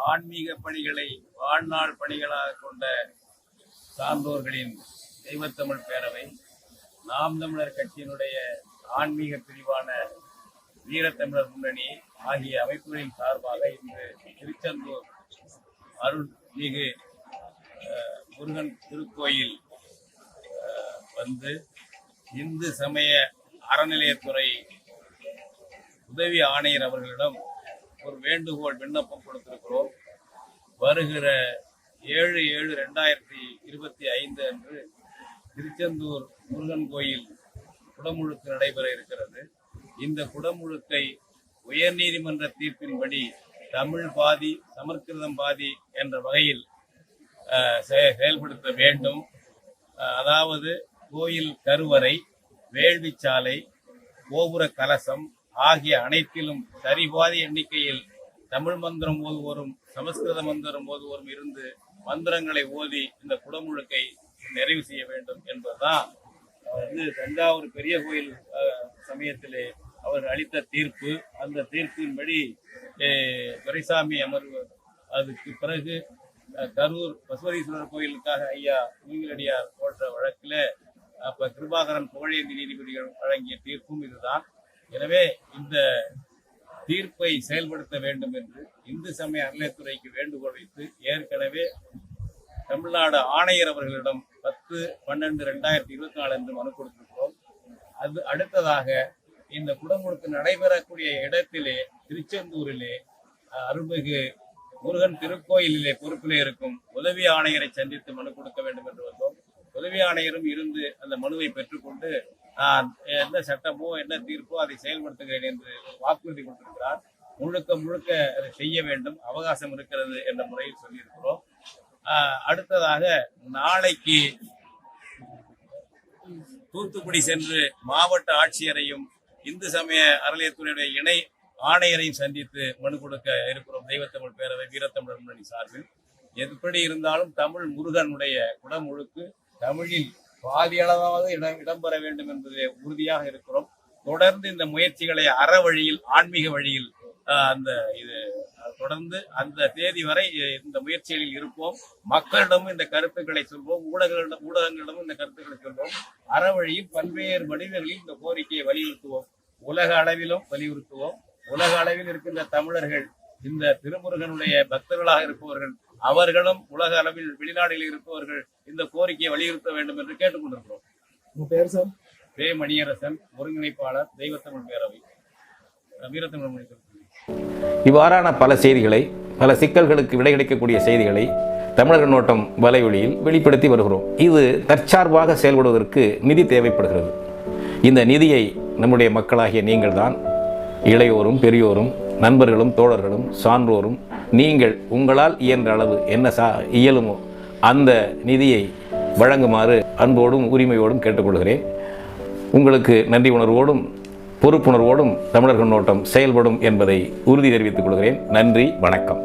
ஆன்மீக பணிகளை வாழ்நாள் பணிகளாக கொண்ட சான்றோர்களின் தெய்வத்தமிழ் பேரவை, நாம் தமிழர் கட்சியினுடைய ஆன்மீக பிரிவான வீரத்தமிழர் முன்னணி ஆகிய அமைப்புகளின் சார்பாக இன்று திருச்செந்தூர் அருள்மிகு முருகன் திருக்கோயில் வந்து இந்து சமய அறநிலையத்துறை உதவி ஆணையர் அவர்களிடம் ஒரு வேண்டுகோள் விண்ணப்பம் கொடுத்திருக்கிறோம். வருகிற 7/7/2025 அன்று திருச்செந்தூர் முருகன் கோயில் குடமுழுக்கு நடைபெற இருக்கிறது. இந்த குடமுழுக்கை உயர்நீதிமன்ற தீர்ப்பின்படி தமிழ் பாதி சமஸ்கிருதம் பாதி என்ற வகையில் செயல்படுத்த வேண்டும். அதாவது கோயில் கருவறை, வேள்விச்சாலை, கோபுர கலசம் ஆகிய அனைத்திலும் சரிபாதி எண்ணிக்கையில் தமிழ் மந்திரம் ஓதுவோரும் சமஸ்கிருத மந்திரம் ஓதுவோரும் இருந்து மந்திரங்களை ஓதி இந்த குடமுழுக்கை நிறைவு செய்ய வேண்டும் என்பதுதான் தஞ்சாவூர் பெரிய கோயில் சமயத்திலே அவர்கள் அளித்த தீர்ப்பு. அந்த தீர்ப்பின்படி துரைசாமி அமர்வு, அதுக்கு பிறகு கரூர் பசுவதீஸ்வரர் கோயிலுக்காக ஐயா மூங்கிலடியார் போன்ற வழக்கில் அப்ப கிருபாகரன் புகழேந்தி நீதிபதிகள் வழங்கிய தீர்ப்பும் இதுதான். எனவே இந்த தீர்ப்பை செயல்படுத்த வேண்டும் என்று இந்து சமய அறநிலையத்துறைக்கு வேண்டுகோள் வைத்து ஏற்கனவே தமிழ்நாடு ஆணையர் அவர்களிடம் 10/12/2024 என்று மனு கொடுத்திருக்கிறோம். அது அடுத்ததாக இந்த குடமுழுக்கு நடைபெறக்கூடிய இடத்திலே திருச்செந்தூரிலே அருள்மிகு முருகன் திருக்கோயிலிலே பொறுப்பிலே இருக்கும் உதவி ஆணையரை சந்தித்து மனு கொடுக்க வேண்டும் என்று வந்தோம். உதவி ஆணையரும் இருந்து அந்த மனுவை பெற்றுக்கொண்டு நான் என்ன சட்டமோ என்ன தீர்ப்போ அதை செயல்படுத்துகிறேன் என்று வாக்குறுதி கொடுத்திருக்கிறார். முழுக்க அதை செய்ய வேண்டும், அவகாசம் இருக்கிறது என்ற முறையில் சொல்லியிருக்கிறோம். அடுத்ததாக நாளைக்கு தூத்துக்குடி சென்று மாவட்ட ஆட்சியரையும் இந்து சமய அறநிலையத்துறையுடைய இணை ஆணையரையும் சந்தித்து மனு கொடுக்க இருக்கிறோம். தெய்வத்தமிழ் பேரவை வீரத்தமிழர் முன்னணி சார்பில் எப்படி இருந்தாலும் தமிழ் முருகனுடைய குடமுழுக்கு தமிழில் பாதி அளவாக இடம்பெற வேண்டும் என்பதிலே உறுதியாக இருக்கிறோம். தொடர்ந்து இந்த முயற்சிகளை அற வழியில், ஆன்மீக வழியில் தொடர்ந்து அந்த தேதி வரை இந்த முயற்சிகளில் இருப்போம். மக்களிடமும் இந்த கருத்துக்களை சொல்வோம், ஊடகங்களிடமும் இந்த கருத்துக்களை சொல்வோம். அற வழியில் பல்வேறு வடிவங்களில் இந்த கோரிக்கையை வலியுறுத்துவோம். உலக அளவிலும் வலியுறுத்துவோம். உலக அளவில் இருக்கின்ற தமிழர்கள், இந்த திருமுருகனுடைய பக்தர்களாக இருப்பவர்கள், அவர்களும் உலக அளவில் வெளிநாடுகளில் இருப்பவர்கள் இந்த கோரிக்கையை வலியுறுத்த வேண்டும் என்று கேட்டுக்கொண்டிருக்கிறோம். பே. மணியரசன், ஒருங்கிணைப்பாளர், தெய்வத்தமிழ் பேரவை, வீரத்தமிழ் முன்னணி. இவ்வாறான பல செய்திகளை, பல சிக்கல்களுக்கு விடை கிடைக்கக்கூடிய செய்திகளை தமிழர் கண்ணோட்டம் வலைவழியில் வெளிப்படுத்தி வருகிறோம். இது தற்சார்பாக செயல்படுவதற்கு நிதி தேவைப்படுகிறது. இந்த நிதியை நம்முடைய மக்களாகிய நீங்கள்தான், இளையோரும் பெரியோரும் நண்பர்களும் தோழர்களும் சான்றோரும், நீங்கள் உங்களால் இயன்ற அளவு என்ன இயலுமோ அந்த நிதியை வழங்குமாறு அன்போடும் உரிமையோடும் கேட்டுக்கொள்கிறேன். உங்களுக்கு நன்றி உணர்வோடும் பொறுப்புணர்வோடும் தமிழர் கண்ணோட்டம் செயல்படும் என்பதை உறுதி தெரிவித்துக் கொள்கிறேன். நன்றி, வணக்கம்.